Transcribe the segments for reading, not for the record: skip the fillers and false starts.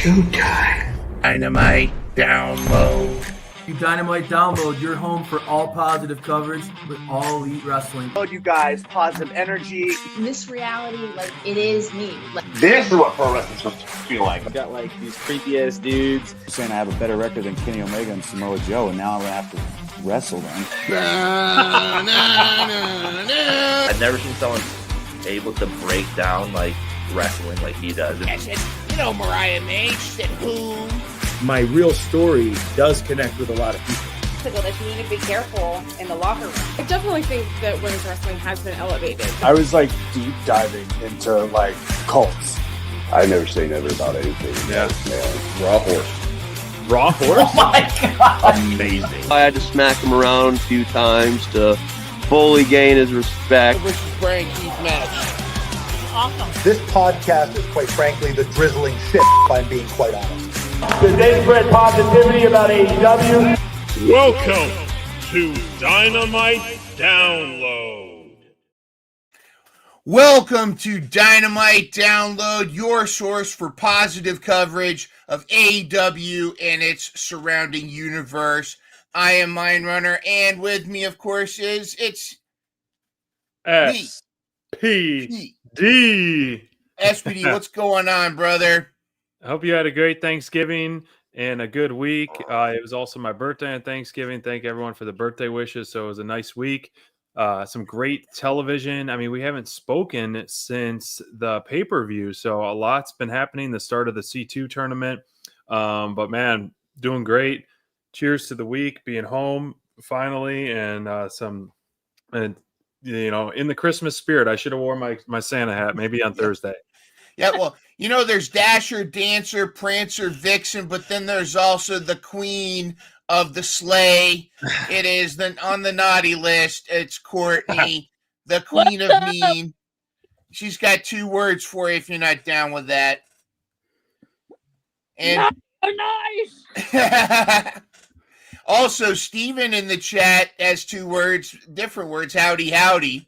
Showtime. Dynamite download. Dynamite download, your home for all positive coverage with all elite wrestling. You guys, positive energy. This reality, like, it is me. This is what pro wrestling's supposed to feel like. I've got like these creepy ass dudes saying I have a better record than Kenny Omega and Samoa Joe, and now I'm gonna have to wrestle them. I've never seen someone able to break down like wrestling like he does. I said, Mariah May, she said, who? My real story does connect with a lot of people. That you need to be careful in the locker room. I definitely think that women's wrestling has been elevated. I was like deep diving into like cults. I never say never about anything. Yeah. Raw horse. Raw horse? Oh my God. Amazing. I had to smack him around a few times to fully gain his respect. Versus Brian Keith match. Awesome. This podcast is, quite frankly, the drizzling shit, if I'm being quite honest. Did they spread positivity about AEW? Welcome to Dynamite Download. Welcome to Dynamite Download, your source for positive coverage of AEW and its surrounding universe. I am Mind Runner, and with me, of course, it's SPD. SPD, what's going on, brother? I hope you had a great Thanksgiving and a good week. It was also my birthday on Thanksgiving. Thank everyone for the birthday wishes. So it was a nice week. Some great television. I mean, we haven't spoken since the pay-per-view, so a lot's been happening. The start of the C2 tournament. But man, doing great. Cheers to the week, being home finally, and in the Christmas spirit. I should have worn my Santa hat maybe on Thursday. Yeah, well, there's Dasher, Dancer, Prancer, Vixen, but then there's also the Queen of the Sleigh. It is on the naughty list. It's Courtney, the Queen of Mean. She's got 2 words for you if you're not down with that. And nice. Also, Steven in the chat has 2 words, different words. Howdy, howdy.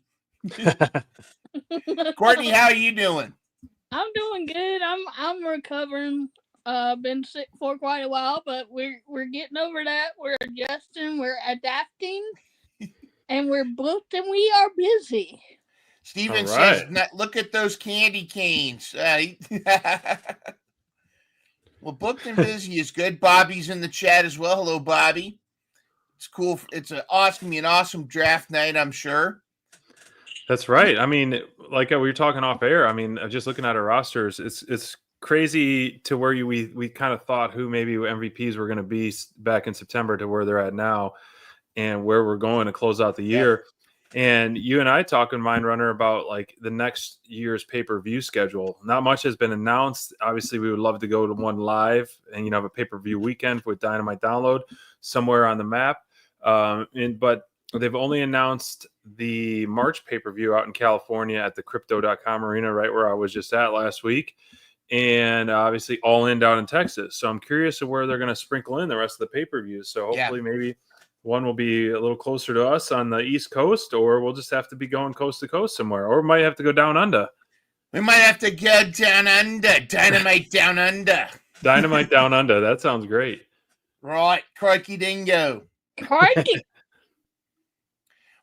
Courtney, how are you doing? I'm doing good. I'm recovering. Been sick for quite a while, but we're getting over that. We're adjusting. We're adapting, and we're booked, and we are busy. Steven says, "Look at those candy canes." Well, booked and busy is good. Bobby's in the chat as well. Hello, Bobby. It's cool. It's an awesome draft night, I'm sure. That's right. I mean, like we were talking off air, I mean, just looking at our rosters, it's crazy to where we kind of thought who maybe MVPs were going to be back in September to where they're at now and where we're going to close out the year. And you and I talking, Mind Runner, about like the next year's pay-per-view schedule. Not much has been announced. Obviously, we would love to go to one live and, have a pay-per-view weekend with Dynamite Download somewhere on the map. But they've only announced the March pay-per-view out in California at the Crypto.com arena, right where I was just at last week. And obviously All In down in Texas. So I'm curious of where they're going to sprinkle in the rest of the pay-per-views. So hopefully maybe one will be a little closer to us on the East Coast, or we'll just have to be going coast to coast somewhere, or we might have to go down under. We might have to go down under. Dynamite down under. Dynamite down under. That sounds great. Right. Crikey dingo. Crikey.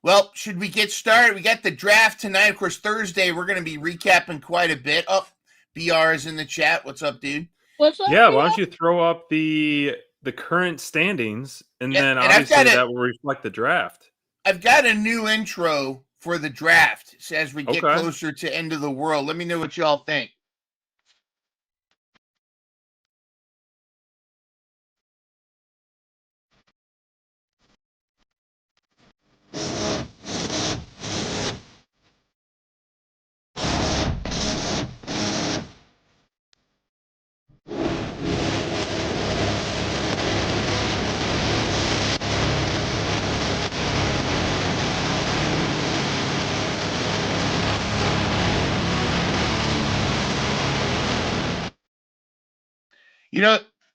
Well, should we get started? We got the draft tonight. Of course, Thursday, we're going to be recapping quite a bit. Oh, BR is in the chat. What's up, dude? What's up? Yeah, why don't you throw up the current standings, and then obviously that will reflect the draft. I've got a new intro for the draft as we get closer to end of the world. Let me know what y'all think.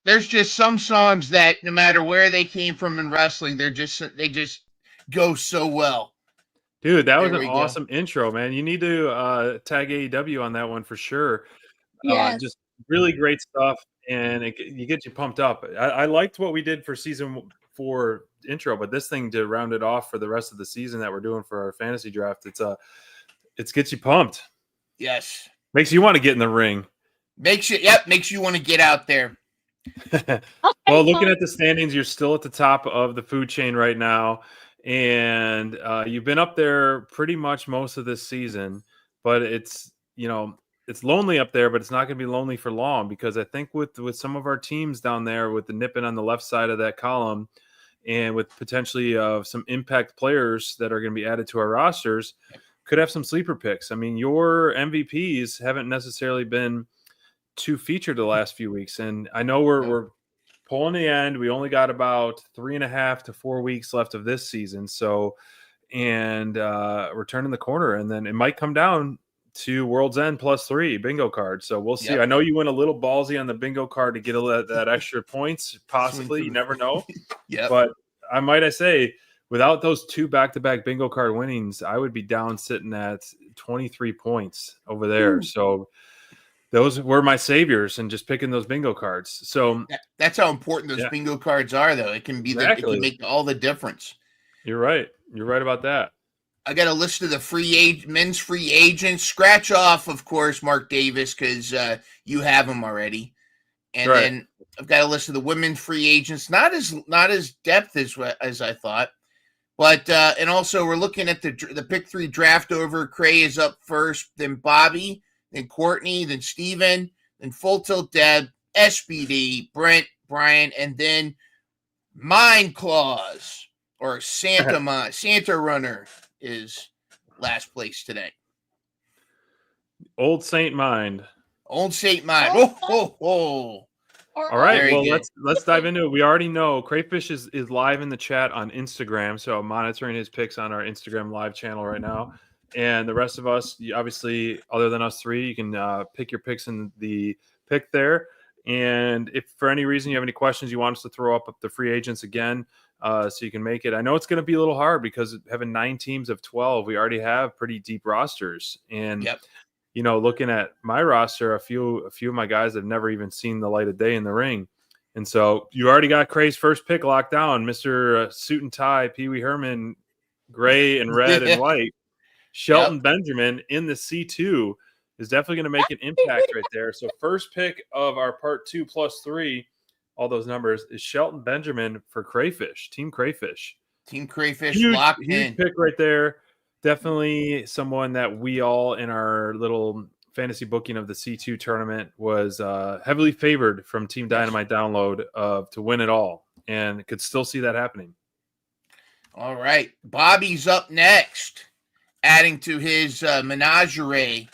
There's just some songs that no matter where they came from in wrestling, they just go so well. Dude, that was an awesome intro, man. You need to tag AEW on that one for sure. Yes. really great stuff, and you get you pumped up. I liked what we did for season 4 intro, but this thing to round it off for the rest of the season that we're doing for our fantasy draft, it gets you pumped. Yes. Makes you want to get in the ring. Makes you want to get out there. Well, looking at the standings, you're still at the top of the food chain right now, and you've been up there pretty much most of this season. But it's lonely up there, but it's not going to be lonely for long, because I think with some of our teams down there, with the nipping on the left side of that column, and with potentially some impact players that are going to be added to our rosters, could have some sleeper picks. I mean, your MVPs haven't necessarily been too featured the last few weeks, and I know we're pulling the end. We only got about 3.5 to 4 weeks left of this season, so we're turning the corner, and then it might come down to World's End +3 bingo card. So we'll see. I know you went a little ballsy on the bingo card to get that extra points, possibly. You never know. But I say, without those 2 back-to-back bingo card winnings, I would be down sitting at 23 points over there. So those were my saviors, and just picking those bingo cards. So that's how important those bingo cards are, though. It can be it can make all the difference. You're right. You're right about that. I got a list of the men's free agents. Scratch off, of course, Mark Davis, because you have him already. And then I've got a list of the women's free agents. Not as depth as I thought, but and also we're looking at the pick 3 draft over. Cray is up first, then Bobby, then Courtney, then Steven, then Full Tilt Deb, SBD, Brent, Brian, and then Mind Claws, or Santa Runner is last place today. Old Saint Mind. Old Saint Mind. All right. Very good. Let's dive into it. We already know Crayfish is live in the chat on Instagram, so I'm monitoring his picks on our Instagram live channel right now. And the rest of us, obviously, other than us 3, you can pick your picks in the pick there. And if for any reason you have any questions, you want us to throw up the free agents again, so you can make it. I know it's going to be a little hard, because having 9 teams of 12, we already have pretty deep rosters. And looking at my roster, a few of my guys have never even seen the light of day in the ring. And so you already got Cray's first pick locked down, Mr. Suit and Tie, Pee Wee Herman, gray and red and white. Shelton Benjamin in the C2 is definitely going to make an impact right there. So first pick of our part 2 +3, all those numbers, is Shelton Benjamin for Crayfish, Team Crayfish. Team Crayfish locked in. Huge pick right there. Definitely someone that we all in our little fantasy booking of the C2 tournament was heavily favored from Team Dynamite Download to win it all, and could still see that happening. All right. Bobby's up next, adding to his menagerie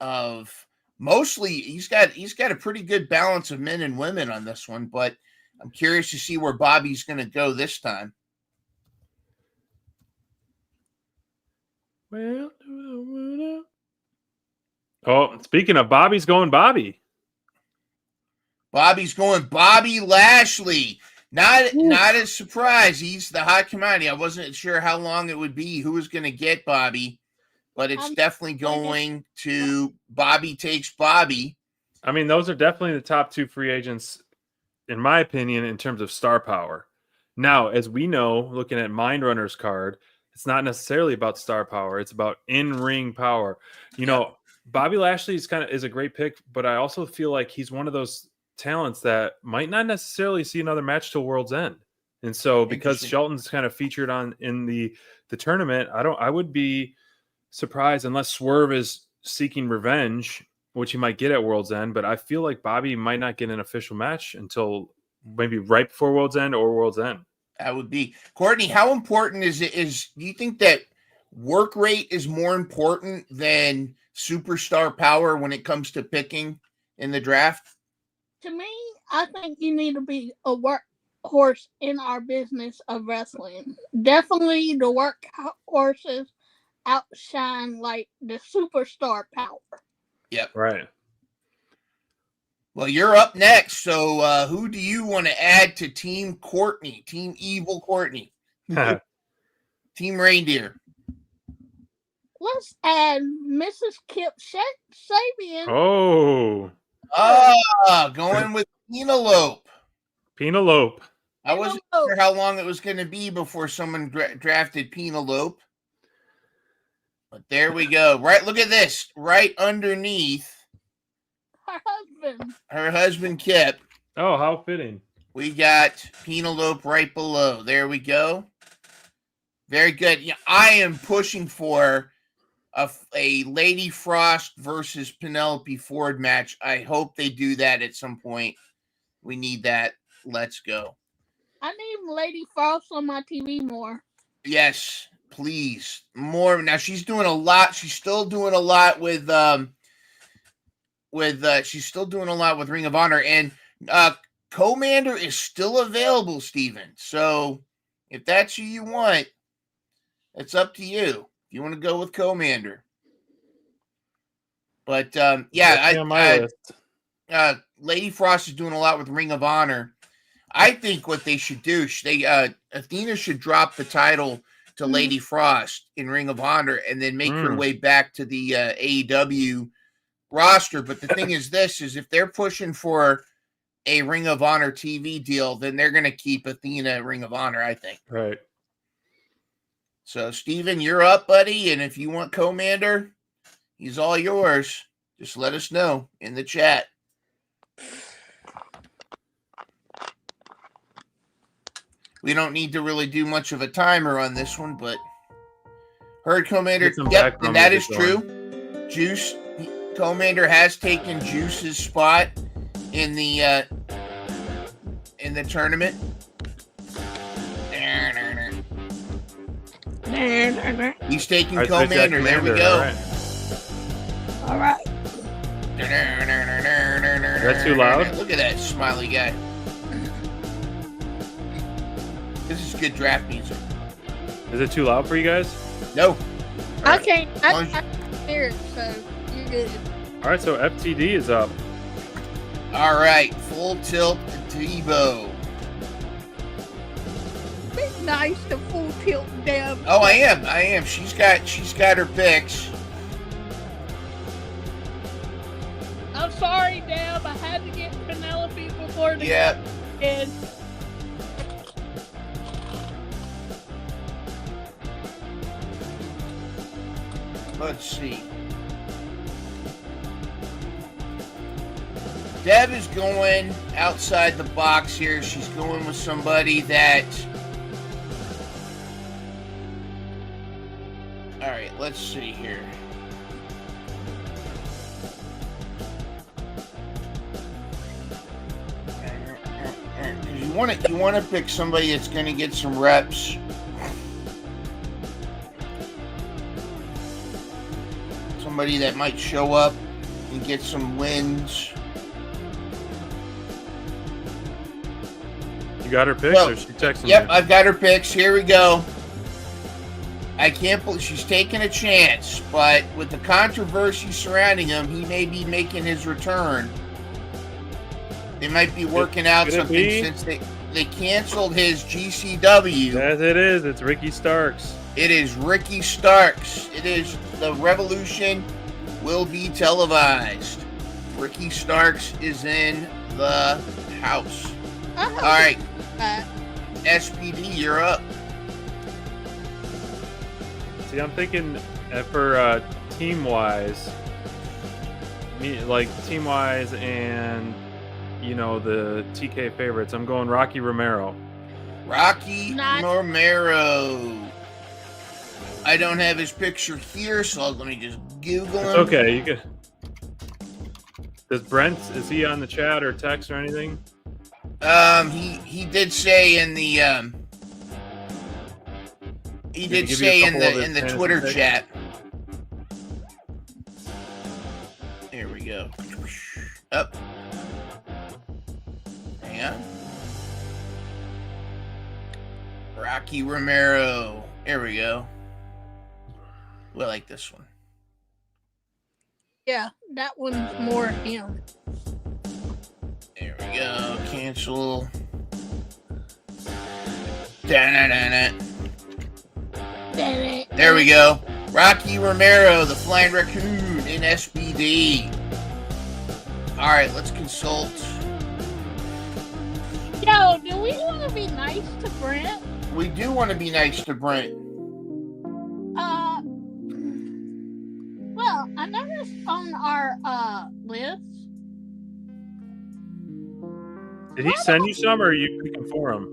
of mostly he's got a pretty good balance of men and women on this one, but I'm curious to see where Bobby's going to go this time. Well, speaking of Bobby's going Bobby. Bobby's going Bobby Lashley. Not a surprise. He's the hot commodity. I wasn't sure how long it would be, who was going to get Bobby, but it's definitely going to Bobby takes Bobby. I mean, those are definitely the top 2 free agents, in my opinion, in terms of star power. Now, as we know, looking at Mind Runner's card, it's not necessarily about star power. It's about in-ring power. Bobby Lashley is a great pick, but I also feel like he's one of those talents that might not necessarily see another match till World's End. And so because Shelton's kind of featured in the tournament, I would be surprised unless Swerve is seeking revenge, which he might get at World's End, but I feel like Bobby might not get an official match until maybe right before World's End or World's End. That would be. Courtney, how important do you think that work rate is more important than superstar power when it comes to picking in the draft? To me, I think you need to be a workhorse in our business of wrestling. Definitely the workhorses outshine like the superstar power. Yep. Right. Well, you're up next. So who do you want to add to Team Courtney? Team Evil Courtney. Team Reindeer. Let's add Mrs. Kip Sabian. Oh. Going with Penelope. Penelope. I wasn't sure how long it was going to be before someone drafted Penelope. But there we go. Right, look at this. Right underneath her husband Kip. Oh, how fitting. We got Penelope right below. There we go. Very good. Yeah, I am pushing for a Lady Frost versus Penelope Ford match. I hope they do that at some point. We need that. Let's go. I need Lady Frost on my TV more. Yes, please. More. Now she's doing a lot. She's still doing a lot with she's still doing a lot with Ring of Honor, and Commander is still available, Steven. So if that's who you want, it's up to you. If you want to go with Commander. But Lady Frost is doing a lot with Ring of Honor. I think what they should do, Athena should drop the title to Lady Frost in Ring of Honor and then make her way back to the AEW roster. But the thing is if they're pushing for a Ring of Honor TV deal, then they're going to keep Athena at Ring of Honor, I think. Right. So, Steven, you're up, buddy. And if you want Commander, he's all yours. Just let us know in the chat. We don't need to really do much of a timer on this one, but heard Commander. Yep, and that is true. Juice Commander has taken Juice's spot in the tournament. He's taking Commander. There we go. All right. Is that too loud? Look at that smiley guy. This is good draft music. Is it too loud for you guys? No. I can't hear it, so you're good. All right, so FTD is up. All right, full tilt Debo. Be nice to full tilt Deb. Oh, I am. She's got her picks. I'm sorry, Deb. I had to get Penelope before the end. Let's see. Deb is going outside the box here. She's going with somebody that... All right, let's see here. You want to pick somebody that's going to get some reps. Somebody that might show up and get some wins. You got her picks, or she texting Yep, you? I've got her picks. Here we go. I can't believe she's taking a chance, but with the controversy surrounding him, he may be making his return. They might be working out something since they canceled his GCW. Yes, it is. It's Ricky Starks. It is Ricky Starks. It is the Revolution will be televised. Ricky Starks is in the house. All right. SPD, you're up. See, I'm thinking for team-wise, team-wise and, the TK favorites, I'm going Rocky Romero. Romero. I don't have his picture here, so let me just Google him. It's okay. You can. Does Brent, is he on the chat or text or anything? He did say in the in the Twitter chat. There we go. Up. Hang on. Rocky Romero. There we go. I like this one. Yeah, that one's more him. There we go. Cancel. There we go. Rocky Romero, the Flying Raccoon in SBD. All right, let's consult. Yo, do we want to be nice to Brent? We do want to be nice to Brent. Well, I noticed on our list. Did he send you some, or are you picking for him?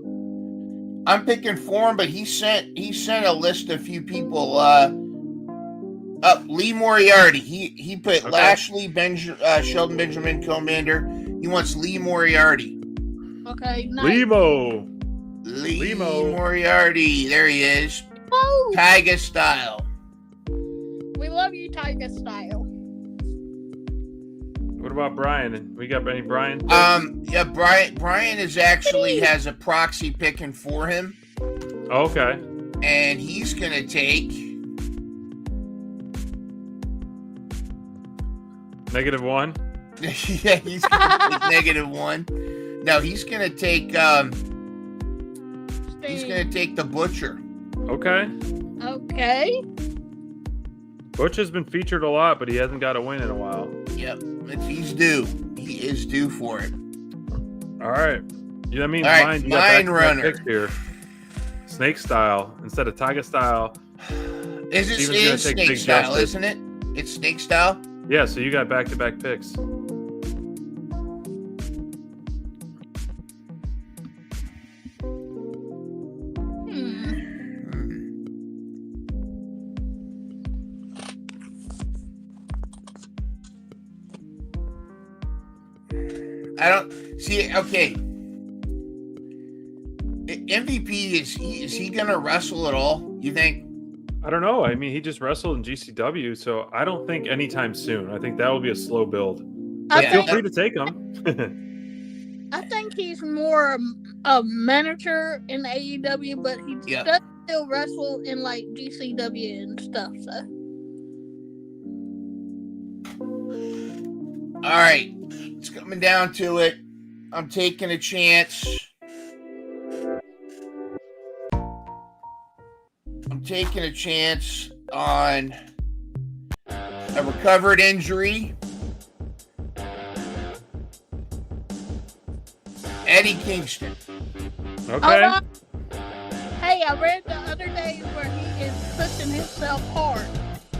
I'm picking for him, but he sent a list of few people. Lee Moriarty. He put Okay. Lashley, Sheldon Benjamin, Commander. He wants Lee Moriarty. Okay, nice. Lee Moriarty. There he is. Oh, Tiger style. we love you, Tiger Style. What about Brian? We got any Brian? Yeah, Brian is actually has a proxy picking for him, Okay. and he's gonna take -1. yeah, he's gonna take -1. No, he's gonna take the Butcher. Okay. Okay. Butch has been featured a lot, but he hasn't got a win in a while. Yep, he's due. He is due for it. All right. Yeah, that means All right, mine. You mine got runner. picks here. Snake style instead of tiger style. Is it Steven's gonna take snake Big style, Justice. isn't it? It's snake style. Yeah, so you got back-to-back picks. I don't see. Okay, MVP is he gonna wrestle at all? You think? I don't know. I mean, he just wrestled in GCW, so I don't think anytime soon. I think that will be a slow build. Feel free to take him. I think he's more a manager in AEW, but he does still wrestle in like GCW and stuff. So. All right, it's coming down to it. I'm taking a chance. I'm taking a chance on a recovered injury. Eddie Kingston. Okay. Hey, I read the other day where he is pushing himself hard.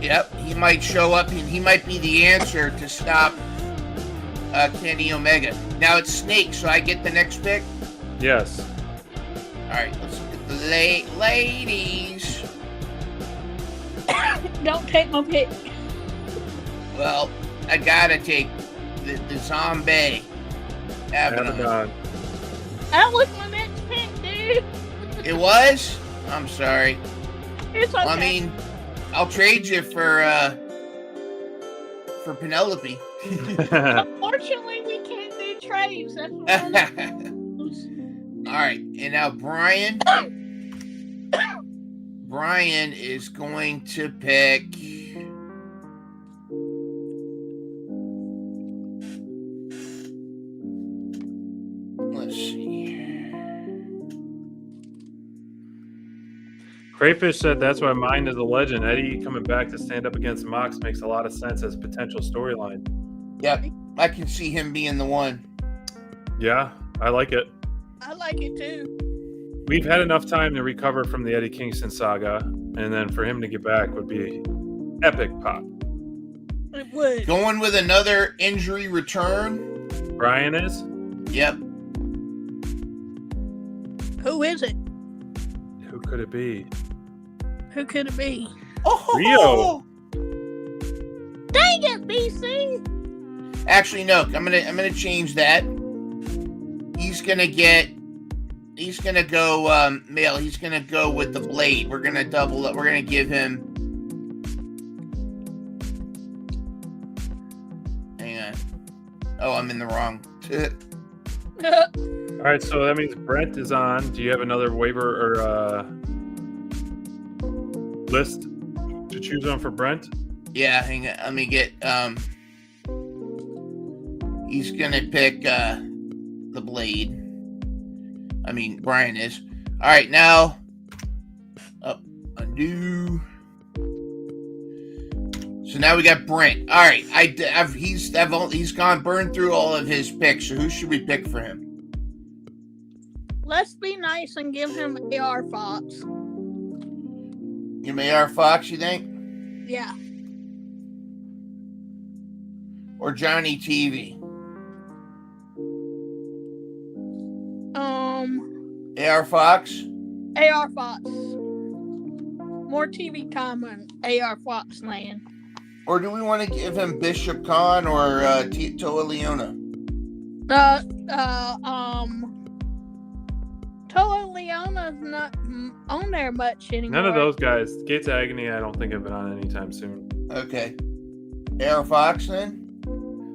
Yep, he might show up. He might be the answer to stop Kenny Omega. Now it's Snake, so I get the next pick? Yes. All right, let's look at the ladies. Don't take my pick. Well, I gotta take the zombie. Abaddon. That was my next pick, dude. It was? I'm sorry. It's okay. I mean, I'll trade you for Penelope. Unfortunately, we can't do trades. That's what All right, and now Brian. Brian is going to pick. Let's see. Crayfish said that's why mine is a legend. Eddie coming back to stand up against Mox makes a lot of sense as a potential storyline. Yep, I can see him being the one. Yeah, I like it. I like it too. We've had enough time to recover from the Eddie Kingston saga, and then for him to get back would be epic pop. It would. Going with another injury return. Brian is? Yep. Who is it? Who could it be? Who could it be? Oh, Rio. Dang it, BC! Actually, no. I'm gonna change that. He's gonna go male. He's gonna go with the Blade. We're gonna double up. We're gonna give him. Hang on. Oh, I'm in the wrong. All right, so that means Brent is on. Do you have another waiver or list to choose on for Brent? Yeah, hang on. Let me get. He's gonna pick the Blade. I mean, Brian is. All right, now. Undo. So now we got Brent. All right, he's gone burned through all of his picks. So who should we pick for him? Let's be nice and give him AR Fox. Give him AR Fox, you think? Yeah. Or Johnny TV? AR Fox? AR Fox. More TV time on AR Fox land. Or do we want to give him Bishop Khan or Toa Leona? Toa Leona's not on there much anymore. None of those guys. Gates of Agony, I don't think have been on anytime soon. Okay. AR Fox then?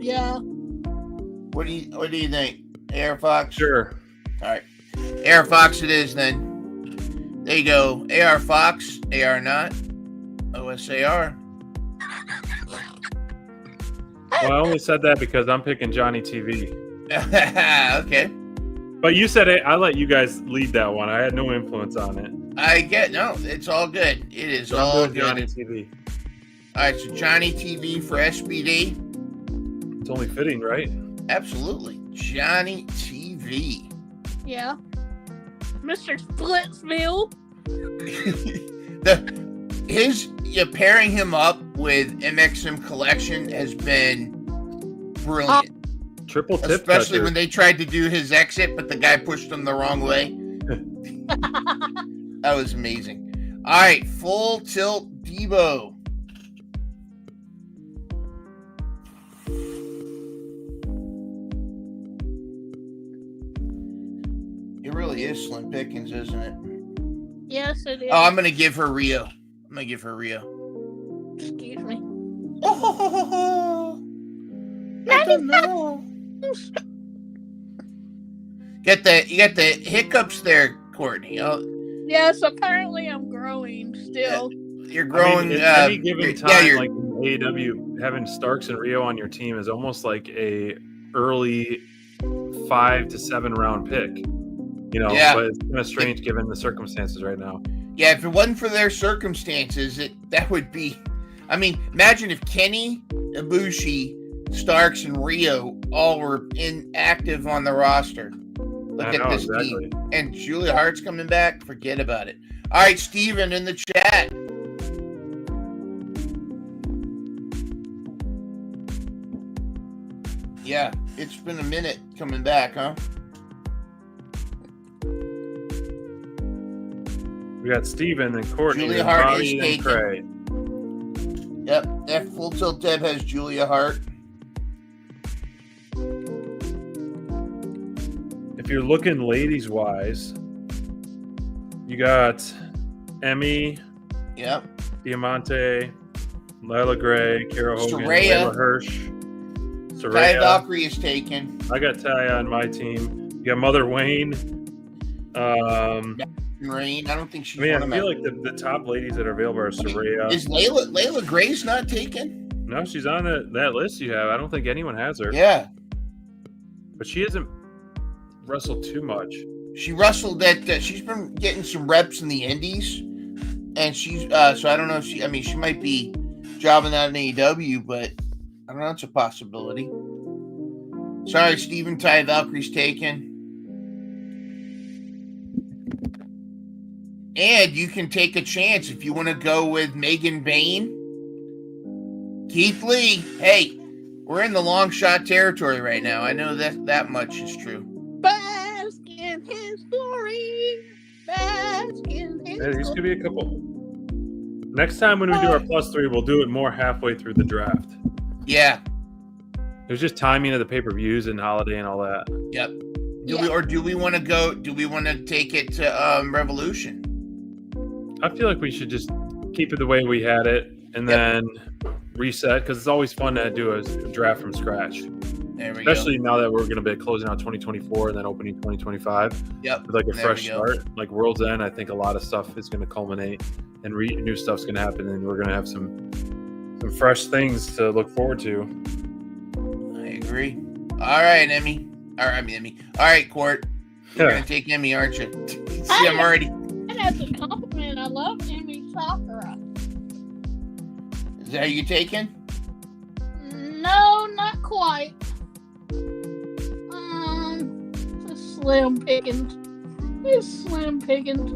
Yeah. What do you think? AR Fox? Sure. All right. AR Fox it is then. There you go. AR Fox, AR not, OSAR. Well, I only said that because I'm picking Johnny TV. Okay. But you said it. I let you guys lead that one. I had no influence on it. It's all good. It is So all I'm good. Johnny TV. All right, so Johnny TV for SBD. It's only fitting, right? Absolutely. Johnny TV. Yeah. Mr. Splitsville. Pairing him up with MXM Collection has been brilliant. Triple tip Especially toucher. when they tried to do his exit, but the guy pushed him the wrong way. That was amazing. All right, Full Tilt Debo. It really is slim pickings, isn't it? Yes, it is. Oh, I'm going to give her Rio. Excuse me. I don't know. You got the hiccups there, Courtney. Yes, apparently I'm growing still. You're growing. At any given time, like in AEW, having Starks and Rio on your team is almost like a early 5 to 7 round pick. You know, but it's kind of strange given the circumstances right now. Yeah, if it wasn't for their circumstances, that would be. I mean, imagine if Kenny, Ibushi, Starks, and Rio all were inactive on the roster. Look at this team. And Julia Hart's coming back. Forget about it. All right, Steven in the chat. Yeah, it's been a minute coming back, huh? We got Steven and Courtney Julia and Hart Bobby is and Craig. Yep, that Full Tilt Deb has Julia Hart. If you're looking ladies-wise, you got Emmy, Diamante, Lila Gray, Kara Hogan, Saraya. Layla Hirsch, Ty Saraya. Valkyrie is taken. I got Taya on my team. You got Mother Wayne. Rain. I don't think she's. I feel like the top ladies that are available are Saraya. Is Layla Gray's not taken? No, she's on that list you have. I don't think anyone has her. Yeah. But she hasn't wrestled too much. She wrestled at. She's been getting some reps in the Indies, and she's. So I don't know if she. I mean, she might be jobbing out in AEW, but I don't know. It's a possibility. Sorry, Steven. Ty Valkyrie's taken. And you can take a chance if you want to go with Megan Bain. Keith Lee. Hey, we're in the long shot territory right now. I know that much is true. Bask in his glory. Bask in his glory. These could be a couple. Next time when we do our +3, we'll do it more halfway through the draft. Yeah. There's just timing of the pay-per-views and holiday and all that. Yep. Do we want to go? Do we want to take it to Revolution? I feel like we should just keep it the way we had it and then reset, because it's always fun to do a draft from scratch. There we Especially now that we're going to be closing out 2024 and then opening 2025. Yep. With like a There fresh we go. start. Like World's End, I think a lot of stuff is going to culminate and new stuff's going to happen, and we're going to have some fresh things to look forward to. I agree. All right, Emmy. All right, Court. You're going to take Emmy, aren't you? See, I'm already. That's a compliment. I love Emmy Sakura. Is that who you taking? No, not quite. It's slim pickings. It's slim pickings.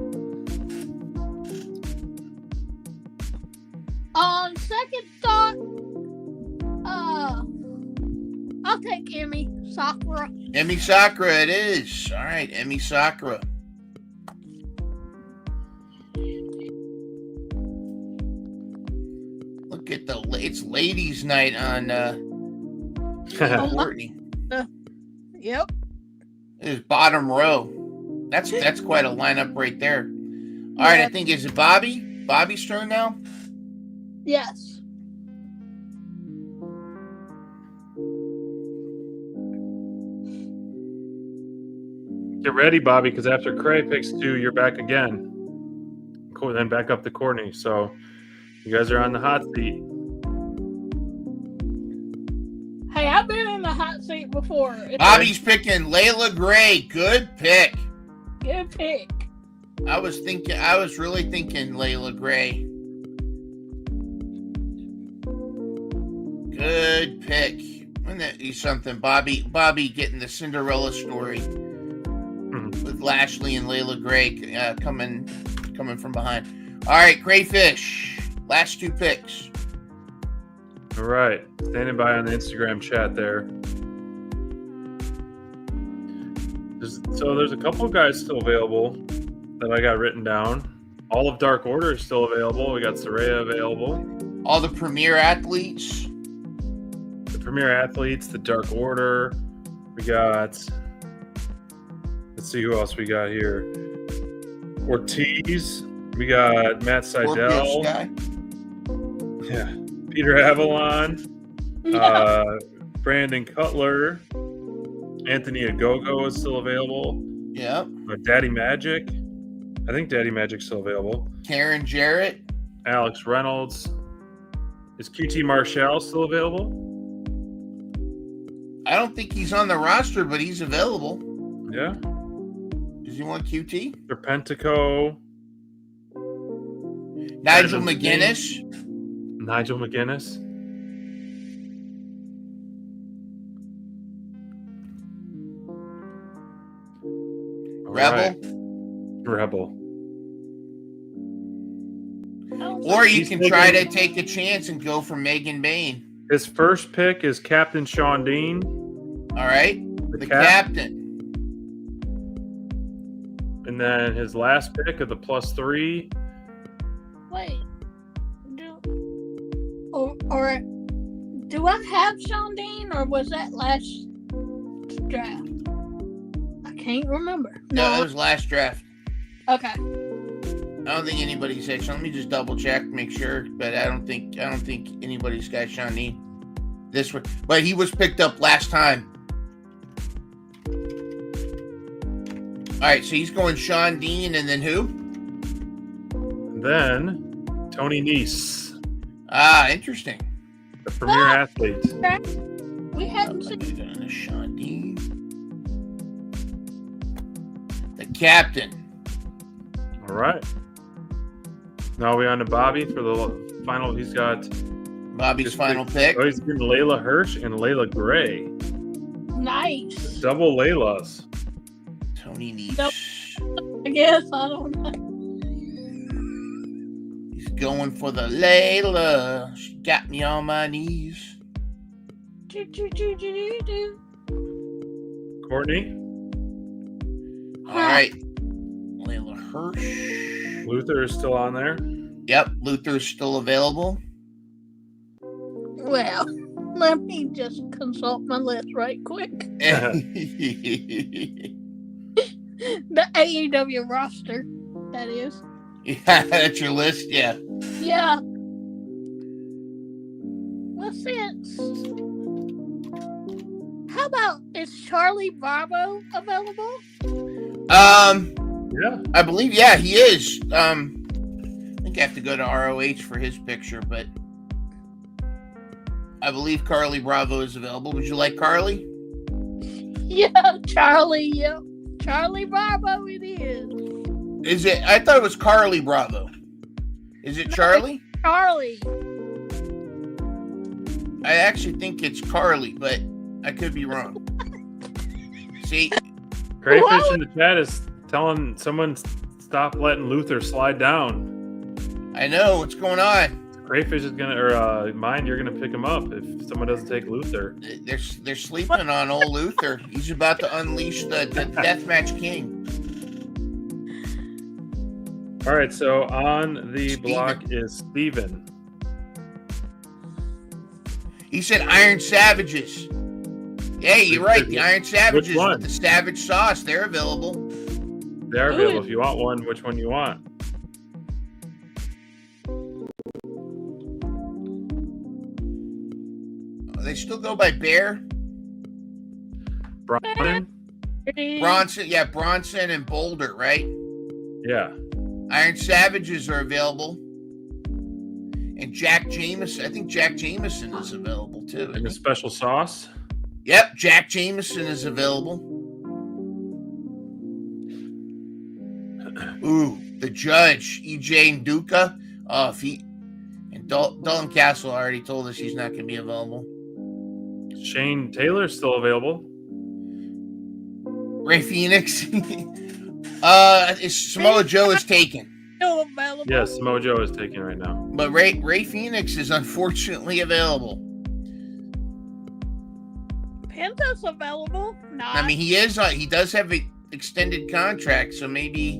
On second thought, I'll take Emmy Sakura. Emmy Sakura it is. All right, Emmy Sakura. Look at it's ladies' night on Courtney. Yep. It's bottom row. That's quite a lineup right there. All right, I think is it Bobby? Bobby's turn now? Yes. Get ready, Bobby, because after Cray picks 2, you're back again. Cool, then back up to Courtney. So you guys are on the hot seat. Hey, I've been in the hot seat before. Bobby's picking Layla Gray. Good pick. Good pick. I was really thinking Layla Gray. Good pick. Wouldn't that be something? Bobby getting the Cinderella story with Lashley and Layla Gray coming from behind. All right, Crayfish. Last 2 picks. All right. Standing by on the Instagram chat there. There's a couple of guys still available that I got written down. All of Dark Order is still available. We got Saraya available. All the premier athletes. The premier athletes, the Dark Order. We got... Let's see who else we got here. Ortiz. We got Matt Sydal. Yeah. Peter Avalon. Brandon Cutler. Anthony Agogo is still available. Yep. Daddy Magic. I think Daddy Magic's still available. Karen Jarrett. Alex Reynolds. Is QT Marshall still available? I don't think he's on the roster, but he's available. Yeah. Does he want QT? Serpentico. Nigel McGuinness. Nigel McGuinness. Rebel. Rebel. Or you can try to take a chance and go for Megan Bain. His first pick is Captain Sean Dean. All right. The captain. And then his last pick of the +3. Wait. Do I have Sean Dean, or was that last draft? I can't remember. No, that was last draft. Okay. I don't think anybody said Sean. Let me just double check, make sure. But I don't think anybody's got Sean Dean. This one, but he was picked up last time. All right, so he's going Sean Dean, and then who? Then Tony Nese. Ah, interesting. The premier athlete. We hadn't seen Sean Dean. The captain. All right. Now we on to Bobby for the final. He's got Bobby's final pick. Oh, he's getting Layla Hirsch and Layla Gray. Nice. Double Laylas. Tony Nese. I guess I don't know. He's going for the Layla. She got me on my knees. Courtney. All right. Layla Hirsch. Luther is still on there. Yep, Luther's still available. Well, let me just consult my list right quick. The AEW roster, that is. Yeah, that's your list, yeah. Yeah. What's it? How about, is Charlie Bravo available? Yeah. I believe, yeah, he is. I think I have to go to ROH for his picture, but I believe Carly Bravo is available. Would you like Carly? Yeah, Charlie, yeah. Charlie Bravo it is. Is it? I thought it was Carly Bravo. Is it Charlie? Charlie. I actually think it's Carly, but I could be wrong. See, Crayfish in the chat is telling someone stop letting Luther slide down. I know what's going on. Crayfish is gonna, or Mind, you're gonna pick him up if someone doesn't take Luther. They're sleeping on old Luther. He's about to unleash the Deathmatch King. All right, so on the block is Steven. He said Iron Savages. Yeah, you're right. The Iron Savages with the Savage sauce, they're available. They are available. If you want one, which one you want? They still go by Bear? Bronson? Bronson, yeah, Bronson and Boulder, right? Yeah. Iron Savages are available. And Jack Jameson. I think Jack Jameson is available too. And the special sauce? Yep, Jack Jameson is available. Ooh, the Judge, EJ Nduka. Oh, if he and Dalton Castle already told us he's not going to be available. Shane Taylor's still available. Ray Phoenix. Samoa Joe is taken. Still available. Yes, Samoa Joe is taken right now. But Ray Phoenix is unfortunately available. Penta's available. Not. I mean, he is. He does have an extended contract, so maybe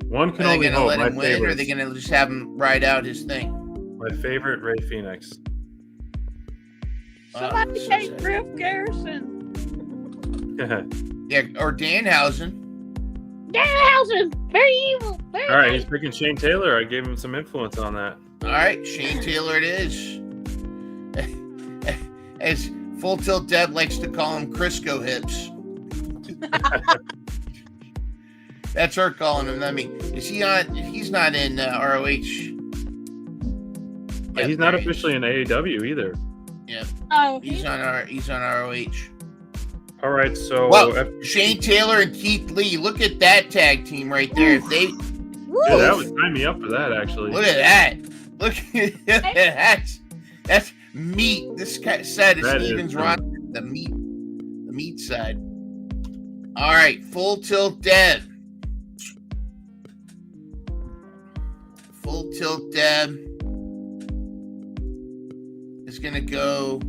one can are only they going to hope. let My him win, or are they going to just have him ride out his thing? My favorite, Ray Phoenix. Somebody take Griff Garrison. Yeah, or Danhausen. Danhausen, very evil. Very All right, nice. he's picking Shane Taylor. I gave him some influence on that. All right, Shane Taylor it is. As Full Tilt Deb likes to call him Crisco hips. That's her calling him. I mean, is he on? He's not in ROH. Yeah, he's not officially in AEW either. Yeah. Oh, he's on ROH. All right, so Shane Taylor and Keith Lee. Look at that tag team right there. If they, yeah, that would sign me up for that actually. Look at that. Look at that. That's meat. This side of Steven's roster. The meat side. All right, Full Tilt Deb. Full Tilt Deb is gonna go.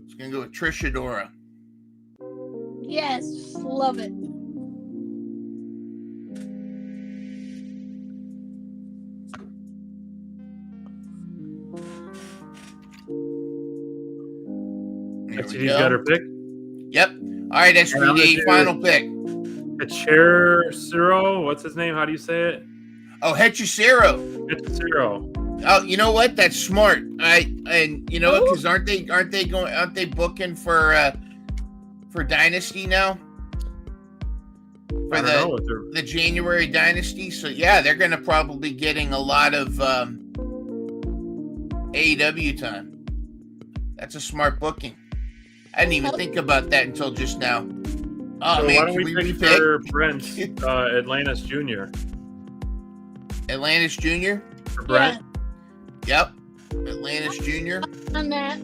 It's gonna go with Trish Adora. Yes, love it. STD's got her pick? Yep. All right, STD, final pick. Hechicero, what's his name? How do you say it? Oh, Hechicero. Hechicero. Oh, you know what? That's smart. And you know what? Because aren't they booking for Dynasty now? For the January Dynasty. So yeah, they're gonna probably getting a lot of AEW time. That's a smart booking. I didn't even think about that until just now. Oh so man, why don't we pick for Brent Atlantis Jr.? Atlantis Jr. For Brent. Yep. Atlantis Jr. On that.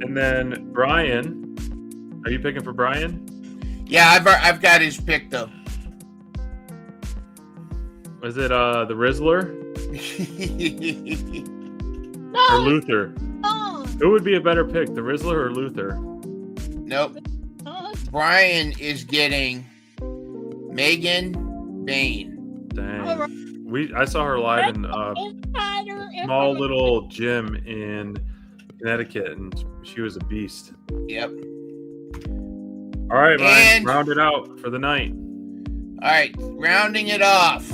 And then Brian. Are you picking for Brian? Yeah, I've got his pick though. Was it the Rizzler? No. Or Luther? Oh. Who would be a better pick, the Rizzler or Luther? Nope. Brian is getting Megan Bain. Dang. I saw her live in a small little gym in Connecticut, and she was a beast. Yep. All right, Brian, round it out for the night. All right, rounding it off.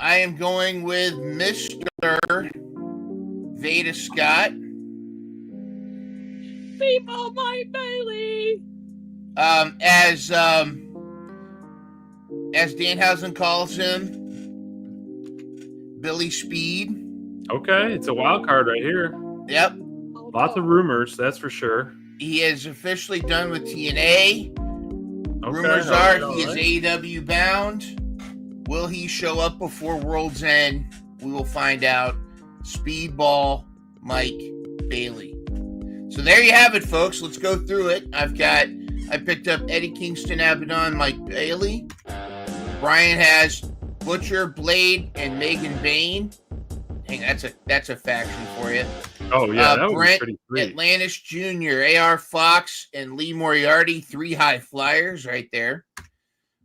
I am going with Mr. Veda Scott. People, my Bailey. As Danhausen calls him, Billy Speed. Okay, it's a wild card right here. Yep. Lots of rumors, that's for sure. He is officially done with TNA. Okay, Rumors all are right, he all is right. AEW bound. Will he show up before World's End? We will find out. Speedball Mike Bailey. So there you have it, folks. Let's go through it. I picked up Eddie Kingston, Abaddon, Mike Bailey. Brian has Butcher, Blade, and Megan Bain. Dang, that's a faction for you. Oh yeah, that would be Brent pretty sweet. Atlantis Jr., AR Fox, and Lee Moriarty, 3 high flyers right there.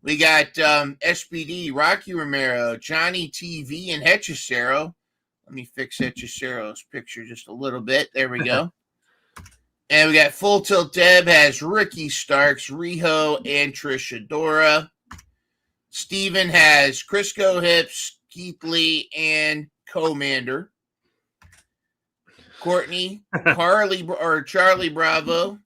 We got SBD, Rocky Romero, Johnny TV, and Hechicero. Let me fix Hechicero's picture just a little bit. There we go. And we got Full Tilt Deb has Ricky Starks, Riho, and Trish Adora. Steven has Crisco Hips, Keith Lee, and Commander. Courtney, Charlie Bravo.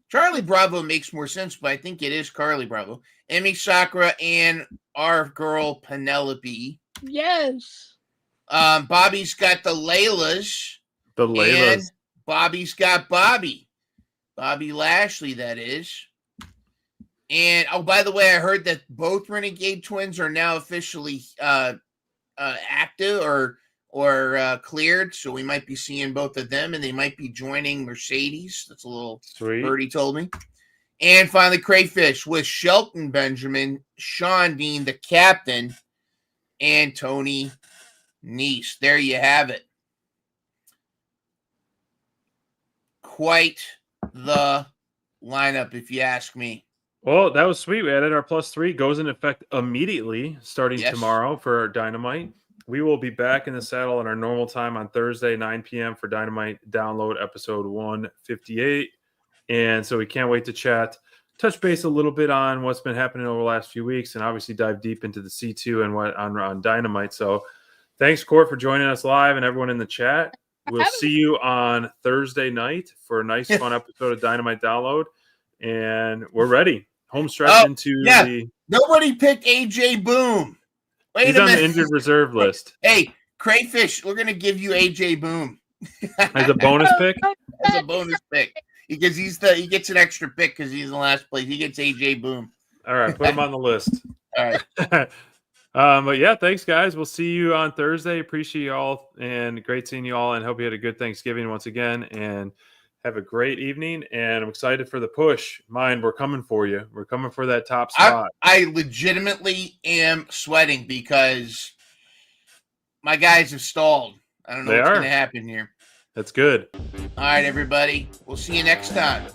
Charlie Bravo makes more sense, but I think it is Carly Bravo. Emmy Sakura and our girl Penelope. Yes. Bobby's got the Laylas. The Laylas. And Bobby's got Bobby. Bobby Lashley, that is. And, oh, by the way, I heard that both Renegade Twins are now officially active or cleared, so we might be seeing both of them, and they might be joining Mercedes. That's a little sweet. Birdie told me. And finally, Crayfish with Shelton Benjamin, Sean Dean, the captain, and Tony Nese. There you have it. Quite the lineup, if you ask me. Well, that was sweet. We added our +3. Goes into effect immediately starting Yes. tomorrow for Dynamite. We will be back in the saddle at our normal time on Thursday, 9 p.m. for Dynamite Download episode 158. And so we can't wait to chat, touch base a little bit on what's been happening over the last few weeks, and obviously dive deep into the C2 and what on Dynamite. So thanks, Court, for joining us live and everyone in the chat. We'll see you on Thursday night for a nice, fun episode of Dynamite Download. And we're ready. Home stretch into the... Nobody picked AJ Boom. Wait He's a on minute. the injured reserve list. Hey, Crayfish, we're going to give you AJ Boom. As a bonus pick? As a bonus pick. Because he gets an extra pick because he's in last place. He gets AJ Boom. All right, put him on the list. All right. But yeah, thanks, guys. We'll see you on Thursday. Appreciate you all, and great seeing you all, and hope you had a good Thanksgiving once again, and have a great evening. And I'm excited for the push. We're coming for you. We're coming for that top spot. I legitimately am sweating because my guys have stalled. I don't know what's going to happen here. That's good. All right, everybody. We'll see you next time.